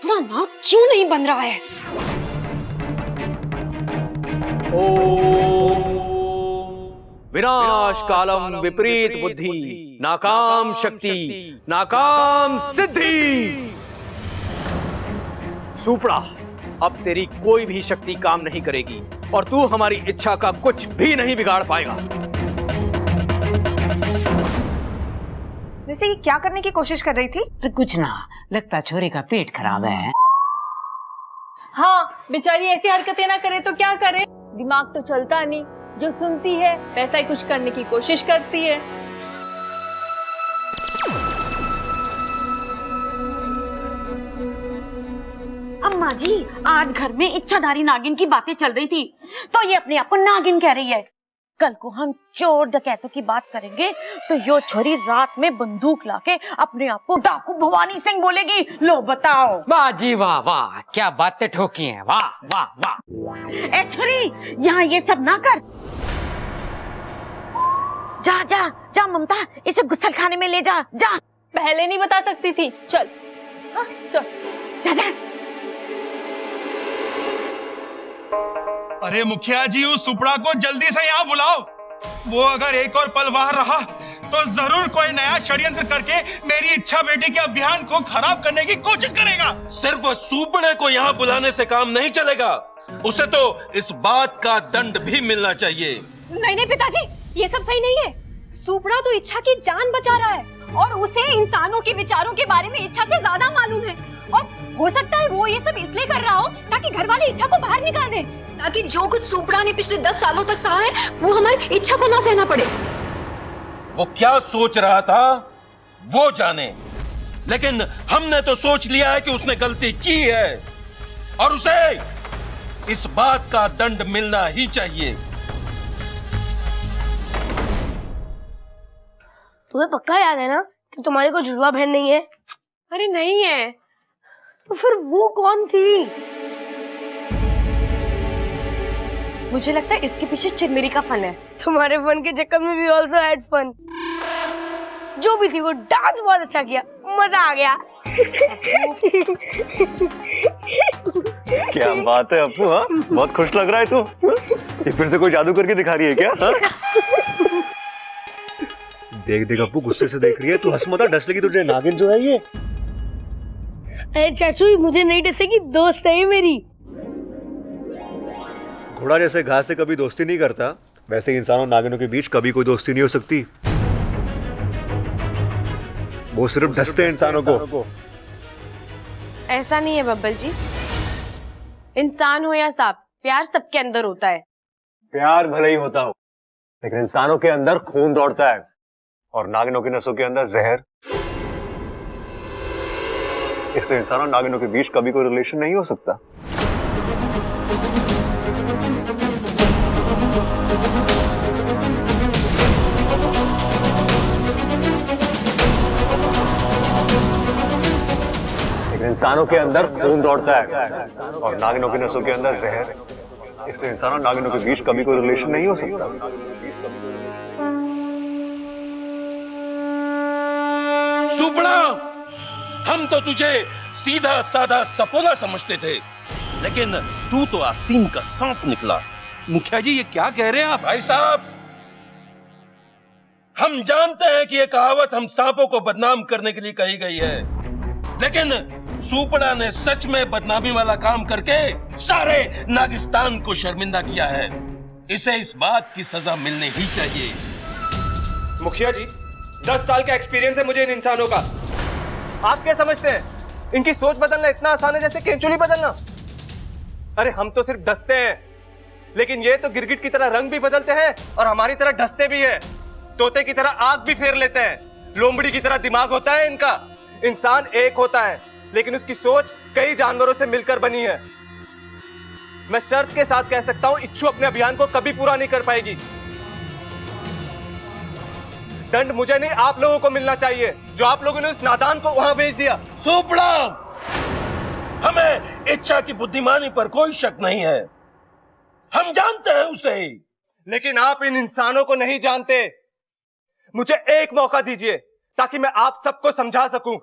अपना नाक क्यों नहीं बन रहा है? विनाश कालम विपरीत बुद्धि, नाकाम शक्ति, नाकाम सिद्धि। सुपड़ा, अब तेरी कोई भी शक्ति काम नहीं करेगी और तू हमारी इच्छा का कुछ भी नहीं बिगाड़ पाएगा। वैसे ये क्या करने की कोशिश कर रही थी? कुछ ना, लगता छोरी का पेट खराब है। हाँ, बेचारी ऐसी हरकतें ना करे तो क्या करे, दिमाग तो चलता नहीं, जो सुनती है वैसा ही कुछ करने की कोशिश करती है। अम्मा जी, आज घर में इच्छाधारी नागिन की बातें चल रही थी, तो ये अपने आप को नागिन कह रही है। कल को हम चोर डकैतों की बात करेंगे तो यो छोरी रात में बंदूक लाके अपने आप को डाकू भवानी सिंह बोलेगी। लो बताओ। वाह जी वाह वाह, क्या बातें ठोकी हैं, वाह वाह वाह। ए छोरी, यहाँ ये सब ना कर। जा जा जा ममता, इसे गुस्सल खाने में ले जा। जा। पहले नहीं बता सकती थी, चल चल जा जा। अरे मुखिया जी, उस सुपड़ा को जल्दी से यहाँ बुलाओ। वो अगर एक और पल वहां रहा तो जरूर कोई नया षड्यंत्र करके मेरी इच्छा बेटी के अभियान को खराब करने की कोशिश करेगा। सिर्फ सुपड़े को यहाँ बुलाने से काम नहीं चलेगा, उसे तो इस बात का दंड भी मिलना चाहिए। नहीं नहीं पिताजी, ये सब सही नहीं है। सुपड़ा तो इच्छा की जान बचा रहा है और उसे इंसानों के विचारों के बारे में इच्छा से ज्यादा मालूम है। और हो सकता है वो ये सब इसलिए कर रहा हो ताकि घर वाले इच्छा को बाहर निकाल दें, ताकि जो कुछ सुपड़ा ने पिछले 10 सालों तक सहा है वो हमारी इच्छा को ना सहना पड़े। वो क्या सोच रहा था वो जाने, लेकिन हमने तो सोच लिया है कि उसने गलती की है और उसे इस बात का दंड मिलना ही चाहिए। तुम्हें पक्का याद है ना कि तुम्हारी कोई जुड़वा बहन नहीं है? अरे नहीं है। तो फिर वो कौन थी? मुझे लगता है इसके पीछे चिरमिरी का फन है। तुम्हारे फन के चक्कर में भी ऑल्सो हैड फन। जो भी थी वो डांस बहुत अच्छा किया, मजा आ गया। क्या बात है अपू, हाँ? बहुत खुश लग रहा है तू। ये फिर से कोई जादू करके दिखा रही है क्या? हाँ? देख देख अपू, गुस्से से देख रही है तू। हंस मत, डस लगी तुझे। नागिन जो है ये। अरे चाचू, मुझे नहीं डसेगी, दोस्त है ये मेरी। घोड़ा जैसे घास से कभी दोस्ती नहीं करता, वैसे इंसानों नागिनों के बीच कभी कोई दोस्ती नहीं हो सकती। वो सिर्फ डसते हैं इंसानों को। ऐसा नहीं है बब्बल जी, इंसान हो या सांप, प्यार सबके अंदर होता है। प्यार भले ही होता हो, लेकिन इंसानों के अंदर खून दौड़ता है और नागिनों की नसों के अंदर जहर। इसलिए इंसानों नागिनों के बीच कभी कोई रिलेशन नहीं हो सकता। लेकिन इंसानों के अंदर खून दौड़ता है और नागिनों की नसों के अंदर जहर। इसलिए इंसानों नागिनों के बीच कभी कोई रिलेशन नहीं हो सकता। सुपड़ा, हम तो तुझे सीधा साधा सफोला समझते थे, लेकिन तू तो आस्तीन का सांप निकला। मुखिया जी, ये क्या कह रहे हैं आप? भाई साहब, हम जानते हैं कि यह कहावत हम सांपों को बदनाम करने के लिए कही गई है, लेकिन सुपड़ा ने सच में बदनामी वाला काम करके सारे नागिस्तान को शर्मिंदा किया है। इसे इस बात की सजा मिलनी ही चाहिए। मुखिया जी, 10 साल का एक्सपीरियंस है मुझे इन इंसानों का। आप क्या समझते हैं इनकी सोच बदलना इतना आसान है जैसे केंचुली बदलना? अरे हम तो सिर्फ डसते हैं, लेकिन ये तो गिरगिट की तरह रंग भी बदलते हैं और हमारी तरह डसते भी हैं। तोते की तरह आंख भी फेर लेते हैं, लोमड़ी की तरह दिमाग होता है इनका। इंसान एक होता है, लेकिन उसकी सोच कई जानवरों से मिलकर बनी है। मैं शर्त के साथ कह सकता हूं, इच्छू अपने अभियान को कभी पूरा नहीं कर पाएगी। दंड मुझे नहीं, आप लोगों को मिलना चाहिए, जो आप लोगों ने उस नादान को वहां भेज दिया। सुपड़ा, हमें इच्छा की बुद्धिमानी पर कोई शक नहीं है, हम जानते हैं उसे। लेकिन आप इन इंसानों को नहीं जानते। मुझे एक मौका दीजिए ताकि मैं आप सबको समझा सकूं।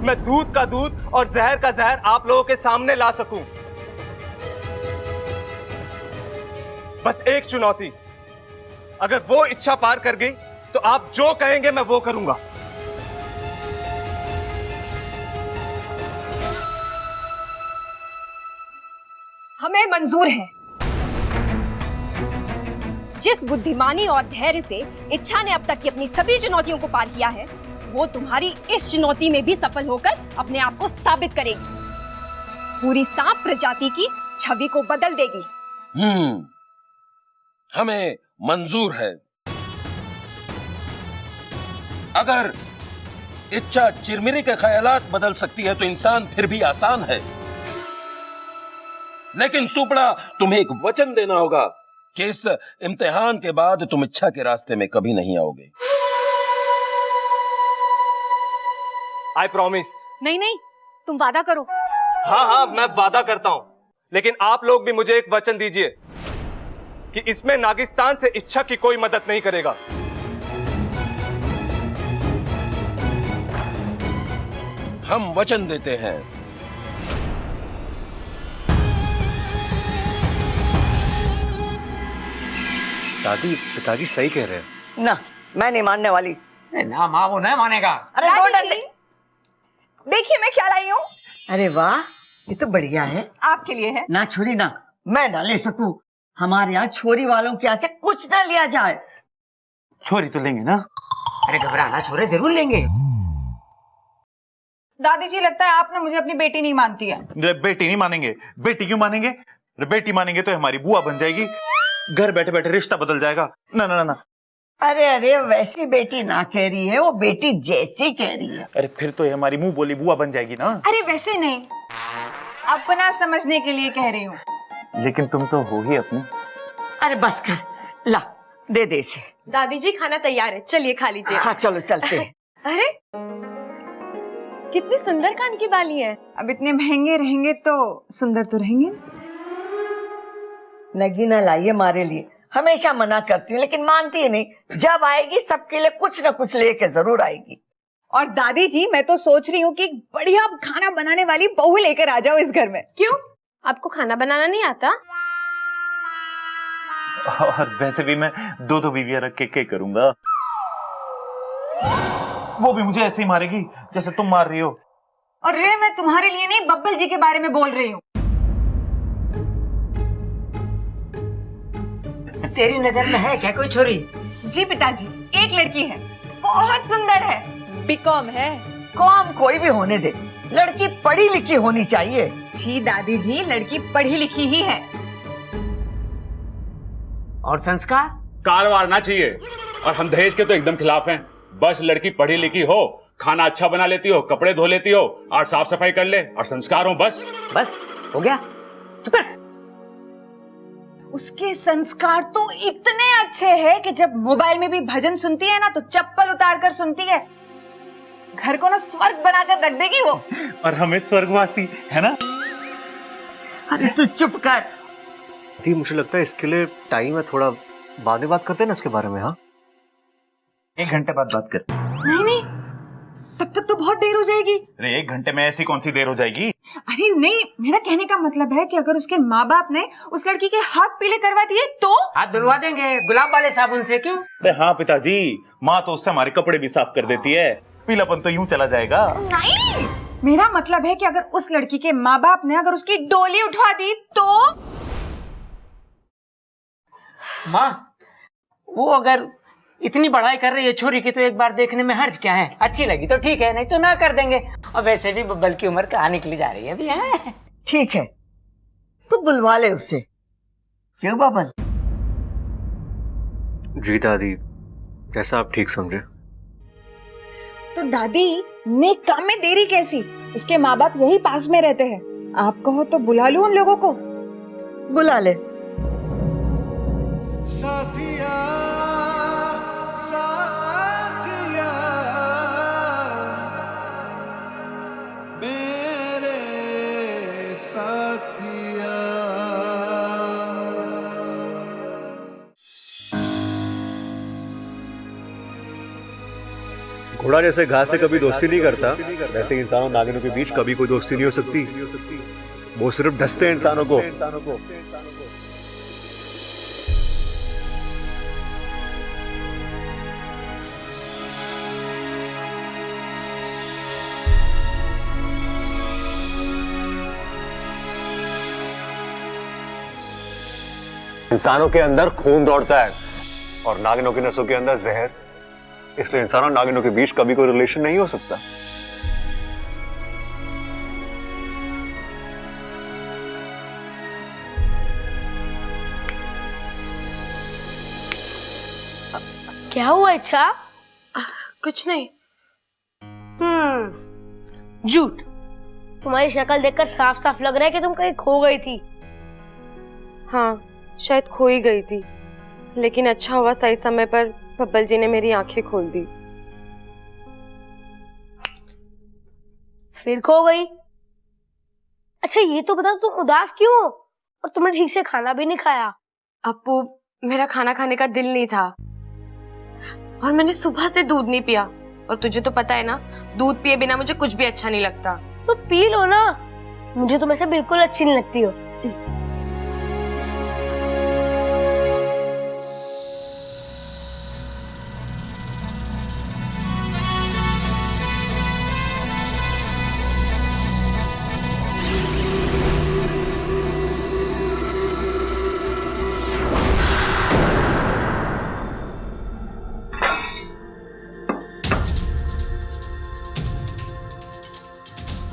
मैं दूध का दूध और जहर का जहर आप लोगों के सामने ला सकूं। बस एक चुनौती, अगर वो इच्छा पार कर गई तो आप जो कहेंगे मैं वो करूंगा। हमें मंजूर है। जिस बुद्धिमानी और धैर्य से इच्छा ने अब तक की अपनी सभी चुनौतियों को पार किया है, वो तुम्हारी इस चुनौती में भी सफल होकर अपने आप को साबित करेगी। पूरी सांप प्रजाति की छवि को बदल देगी। हमें मंजूर है। अगर इच्छा चिरमिरी के ख्यालात बदल सकती है तो इंसान फिर भी आसान है। लेकिन सुपड़ा, तुम्हें एक वचन देना होगा कि इस इम्तिहान के बाद तुम इच्छा के रास्ते में कभी नहीं आओगे। I promise. नहीं नहीं, तुम वादा करो। हाँ हाँ, मैं वादा करता हूं, लेकिन आप लोग भी मुझे एक वचन दीजिए कि इसमें नागिस्तान से इच्छा की कोई मदद नहीं करेगा। हम वचन देते हैं। दादी, पिताजी सही कह रहे हैं। ना, मैं नहीं मानने वाली। ना माँ, वो नहीं मानेगा। अरे दो डंडे। देखिए मैं क्या लाई हूँ। अरे वाह, ये तो बढ़िया है। आपके लिए है। ना छोरी ना, मैं ना ले सकूं। हमारे यहाँ छोरी वालों के यहाँ से कुछ ना लिया जाए। छोरी तो लेंगे ना। अरे घबराना छोरे, जरूर लेंगे। दादी जी, लगता है आपने मुझे अपनी बेटी नहीं मानती है। बेटी नहीं मानेंगे। बेटी क्यों मानेंगे? बेटी मानेंगे तो हमारी बुआ बन जाएगी, घर बैठे बैठे रिश्ता बदल जाएगा। ना ना ना। अरे अरे, वैसी बेटी ना कह रही है, वो बेटी जैसी कह रही है। अरे फिर तो ये हमारी मुंह बोली बुआ बन जाएगी ना। अरे वैसे नहीं, अपना समझने के लिए कह रही हूँ। लेकिन तुम तो हो ही अपनी। अरे बस कर, ला दे दे इसे। दादी जी खाना तैयार है, चलिए खा लीजिए। हाँ चलो चलते हैं। अरे कितनी सुंदर कान की बाली है। अब इतने महंगे रहेंगे तो सुंदर तो रहेंगे ना। नगीना लाइए हमारे लिए। हमेशा मना करती हूँ लेकिन मानती है नहीं। जब आएगी सबके लिए कुछ न कुछ लेके जरूर आएगी। और दादी जी, मैं तो सोच रही हूँ कि बढ़िया खाना बनाने वाली बहू लेकर आ जाओ इस घर में। क्यों, आपको खाना बनाना नहीं आता? और वैसे भी मैं दो दो बीवियां रख के करूंगा। वो भी मुझे ऐसे ही मारेगी जैसे तुम मार रही हो। और रे, मैं तुम्हारे लिए नहीं, बब्बल जी के बारे में बोल रही हूँ। तेरी नजर में है क्या कोई छोरी? जी पिताजी, एक लड़की है, बहुत सुंदर है, बीकॉम है। कॉम कोई भी होने दे, लड़की पढ़ी लिखी होनी चाहिए। जी दादी जी, लड़की पढ़ी लिखी ही है। और संस्कार? कारवार ना चाहिए, और हम दहेज के तो एकदम खिलाफ हैं। बस लड़की पढ़ी लिखी हो, खाना अच्छा बना लेती हो, कपड़े धो लेती हो और साफ सफाई कर ले और संस्कार हो, बस बस हो गया। उसके संस्कार तो इतने अच्छे हैं कि जब मोबाइल में भी भजन सुनती है ना तो चप्पल उतार कर सुनती है। घर को ना स्वर्ग बनाकर रख देगी वो। और हमें स्वर्गवासी है ना। अरे तू चुप कर। मुझे लगता है इसके लिए टाइम है, थोड़ा बाद में बात करते हैं ना इसके बारे में। हाँ, 1 घंटे बाद बात करते। नहीं नहीं, तब तक तो बहुत देर हो जाएगी। अरे 1 घंटे में ऐसी कौन सी देर हो जाएगी? अरे नहीं, मेरा कहने का मतलब है कि अगर उसके माँ बाप ने उस लड़की के हाथ पीले करवा दिए तो? हाथ धुलवा देंगे गुलाब वाले साबुन से। क्यों? अरे हाँ पिताजी, माँ तो उससे हमारे कपड़े भी साफ कर देती है, पीलापन तो यूं चला जाएगा। नहीं, मेरा मतलब है कि अगर उस लड़की के माँ बाप ने अगर उसकी डोली उठवा दी तो? माँ, वो अगर इतनी बढ़ाई कर रही है छोरी की तो एक बार देखने में हर्ज क्या है? अच्छी लगी तो ठीक है, नहीं तो ना कर देंगे। और वैसे भी बब्बल की उम्र कहाँ निकली जा रही है अभी। है ठीक है, तू बुलवा ले उसे। क्यों बब्बल? जी दादी, जैसा आप ठीक समझे। तो दादी, नेक काम में देरी कैसी? उसके माँ बाप यही पास में रहते हैं, आप कहो तो बुला लूं उन लोगों को। बुला ले। साथिया साथिया मेरे साथिया। घोड़ा जैसे घास से कभी दोस्ती नहीं करता, वैसे इंसानों नागिनों के बीच कभी कोई दोस्ती नहीं हो सकती। वो सिर्फ डसते हैं इंसानों को। इंसानों के अंदर खून दौड़ता है और नागिनों की नसों के अंदर जहर, इसलिए इंसानों और नागिनों के बीच कभी कोई रिलेशन नहीं हो सकता। क्या हुआ इच्छा? कुछ नहीं। झूठ। तुम्हारी शक्ल देखकर साफ साफ लग रहा है कि तुम कहीं खो गई थी। हाँ, शायद खो ही गई थी, लेकिन अच्छा हुआ सही समय पर बब्बल जी ने मेरी आंखें खोल दी। फिर खो गई? अच्छा ये तो बता, तुम उदास क्यों हो और तुमने ठीक से खाना भी नहीं खाया? अप्पू, मेरा खाना खाने का दिल नहीं था और मैंने सुबह से दूध नहीं पिया, और तुझे तो पता है ना, दूध पिए बिना मुझे कुछ भी अच्छा नहीं लगता। तो पी लो ना, मुझे तुम ऐसे बिल्कुल अच्छी नहीं लगती हो।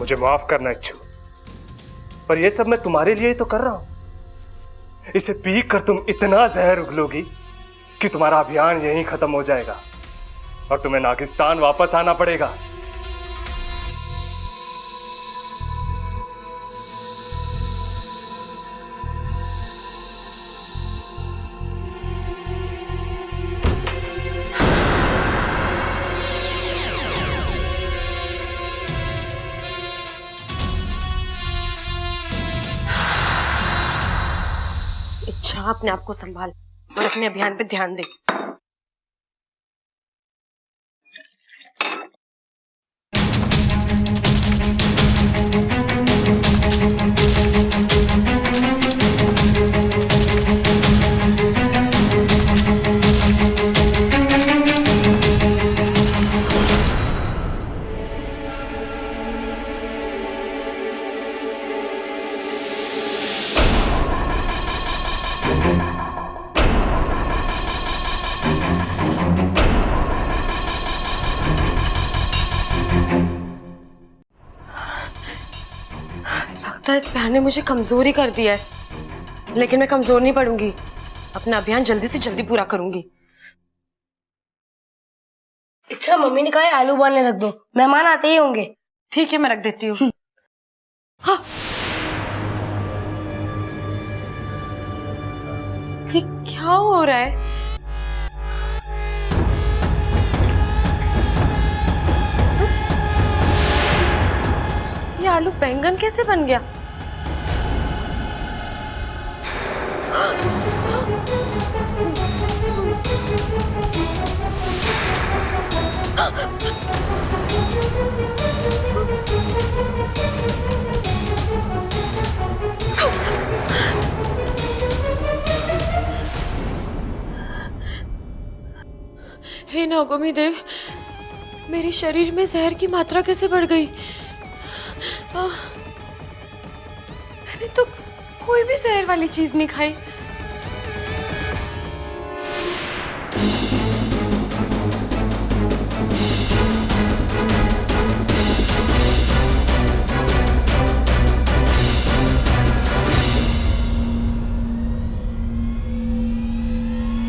मुझे माफ करना इच्छू, पर यह सब मैं तुम्हारे लिए ही तो कर रहा हूं। इसे पी कर तुम इतना जहर उगलोगी कि तुम्हारा अभियान यहीं खत्म हो जाएगा और तुम्हें नागिस्तान वापस आना पड़ेगा। अच्छा, अपने आप को संभाल और अपने अभियान पे ध्यान दे। लगता है इस प्यार ने मुझे कमजोर ही कर दिया है, लेकिन मैं कमजोर नहीं पड़ूंगी। अपना अभियान जल्दी से जल्दी पूरा करूंगी। अच्छा, मम्मी ने कहा है आलू उबालने रख दो, मेहमान आते ही होंगे। ठीक है, मैं रख देती हूँ। हाँ, ये क्या हो रहा है? ये आलू बैंगन कैसे बन गया? हे नागोमी देव, मेरे शरीर में जहर की मात्रा कैसे बढ़ गई? मैंने तो कोई भी जहर वाली चीज नहीं खाई।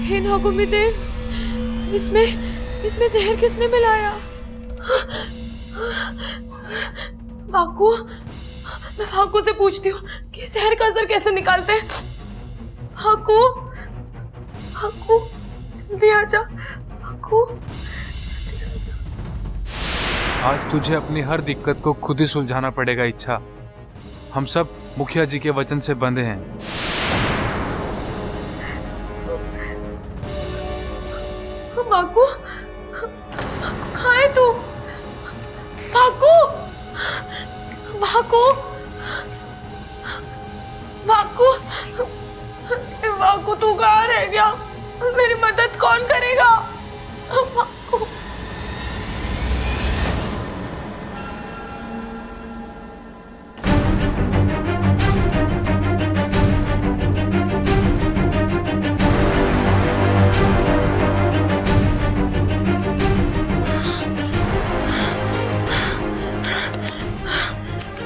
हे नागोमी देव, इसमें जहर किसने मिलाया? वाकू, मैं वाकू से पूछती हूँ कि जहर का असर कैसे निकालते हैं। वाकू, वाकू, जल्दी आजा। वाकू, आज तुझे अपनी हर दिक्कत को खुद ही सुलझाना पड़ेगा इच्छा। हम सब मुखिया जी के वचन से बंधे हैं। वाकू, कहाँ है तू? वाकू, वाकू, वाकू तू कहाँ रह गया? मेरी मदद कौन करेगा? वाकू।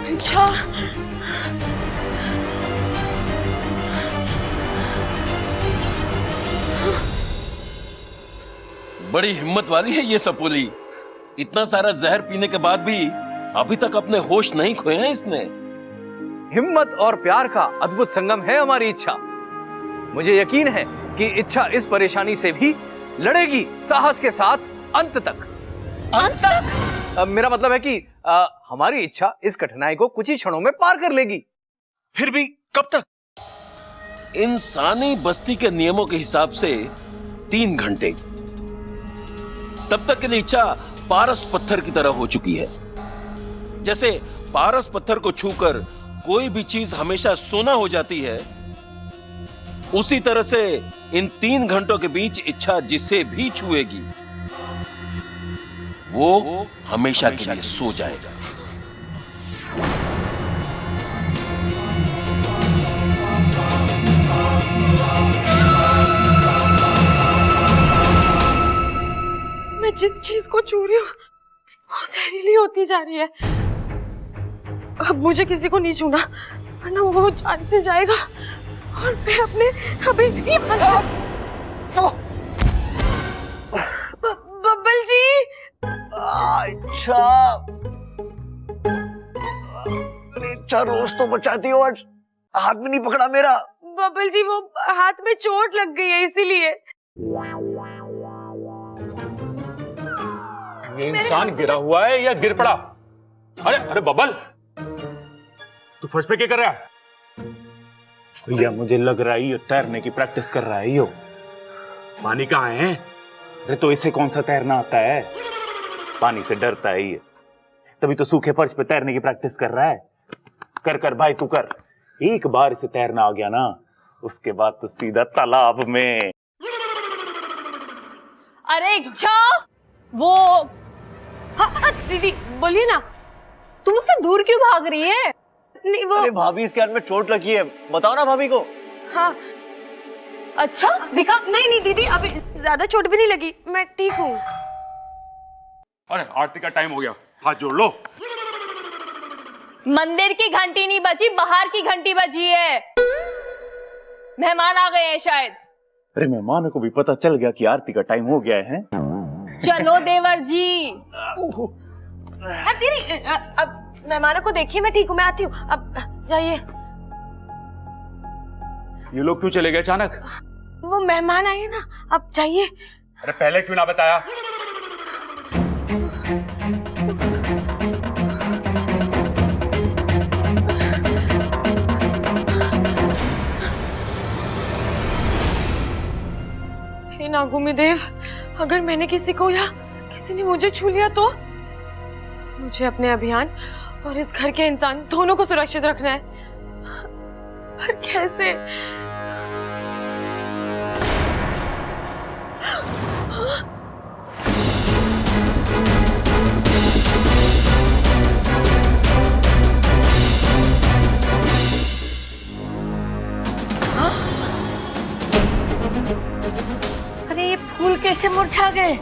अच्छा, बड़ी हिम्मत वाली है ये सपोली। इतना सारा जहर पीने के बाद भी अभी तक अपने होश नहीं खोए हैं इसने। हिम्मत और प्यार का अद्भुत संगम है हमारी इच्छा। मुझे यकीन है कि इच्छा इस परेशानी से भी लड़ेगी साहस के साथ अंत तक। अंत तक? मेरा मतलब है कि हमारी इच्छा इस कठिनाई को कुछ ही क्षणों में पार कर लेगी। फिर भी कब तक? इंसानी बस्ती के नियमों के हिसाब से 3 घंटे। तब तक के लिए इच्छा पारस पत्थर की तरह हो चुकी है। जैसे पारस पत्थर को छूकर कोई भी चीज हमेशा सोना हो जाती है, उसी तरह से इन 3 घंटों के बीच इच्छा जिसे भी छुएगी वो हमेशा के लिए सो जाएगा। मैं जिस चीज को छू रही हूँ वो जहरीली होती जा रही है। अब मुझे किसी को नहीं छूना वरना वो जान से जाएगा और मैं अपने अभी बब्बल जी। अच्छा, इच्छा रोज तो बचाती हो, आज हाथ भी नहीं पकड़ा मेरा। बब्बल जी वो हाथ में चोट लग गई है इसीलिए। ये इंसान गिरा हुआ है या गिर पड़ा? अरे अरे बबल, तू फर्श पे क्या कर रहा है? भैया मुझे लग रहा है ये तैरने की प्रैक्टिस कर रहा है। यो पानी कहाँ है? अरे तो इसे कौन सा तैरना आता है? पानी से डरता है ये, तभी तो सूखे फर्श पे तैरने की प्रैक्टिस कर रहा है। कर कर भाई तू कर, एक बार इसे तैरना आ गया ना उसके बाद तो सीधा तालाब में। अरे इच्छा, वो दीदी बोलिए ना, तुम उससे दूर क्यों भाग रही है? नहीं वो अरे भाभी इसके हाथ में चोट लगी है, बताओ ना भाभी को। हाँ अच्छा दिखा। नहीं नहीं दीदी अभी ज्यादा चोट भी नहीं लगी, मैं ठीक हूँ। अरे आरती का टाइम हो गया, हाथ जोड़ लो। मंदिर की घंटी नहीं बजी, बाहर की घंटी बजी है। मेहमान आ गए हैं शायद। अरे मेहमानों को भी पता चल गया कि आरती का टाइम हो गया है। चलो देवर जी। दीदी अब मेहमानों को देखिए, मैं ठीक हूँ, मैं आती हूँ, अब जाइए। ये लोग क्यों चले गए अचानक? वो मेहमान आए ना, अब जाइए। अरे पहले क्यों ना बताया? हे नागुमी देव, अगर मैंने किसी को या किसी ने मुझे छू लिया तो मुझे अपने अभियान और इस घर के इंसान दोनों को सुरक्षित रखना है, पर कैसे? अरे ये फूल कैसे मुरझा गए?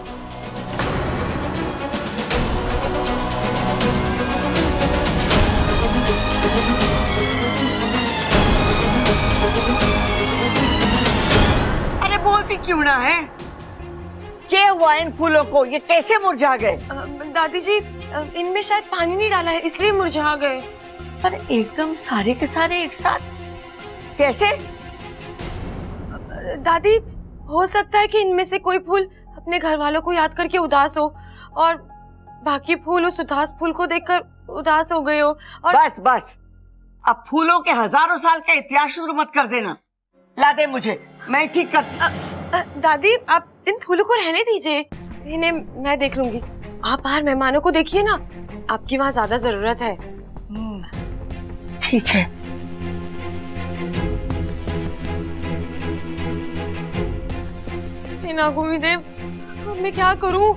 अरे बोलती क्यों ना है? क्या हुआ इन फूलों को, ये कैसे मुरझा गए? दादी जी इनमें शायद पानी नहीं डाला है इसलिए मुरझा गए। पर एकदम सारे के सारे एक साथ कैसे? दादी हो सकता है कि इनमें से कोई फूल अपने घर वालों को याद करके उदास हो और बाकी फूल उस उदास फूल को देखकर उदास हो गए हो। और बस बस, अब फूलों के हजारों साल का इतिहास शुरू मत कर देना। ला दे मुझे, मैं ठीक कर। दादी आप इन फूलों को रहने दीजिए, इन्हें मैं देख लूंगी। आप बाहर मेहमानों को देखिए ना, आपकी वहाँ ज्यादा जरूरत है। ठीक है। नागुमी देव, अब मैं क्या करूं?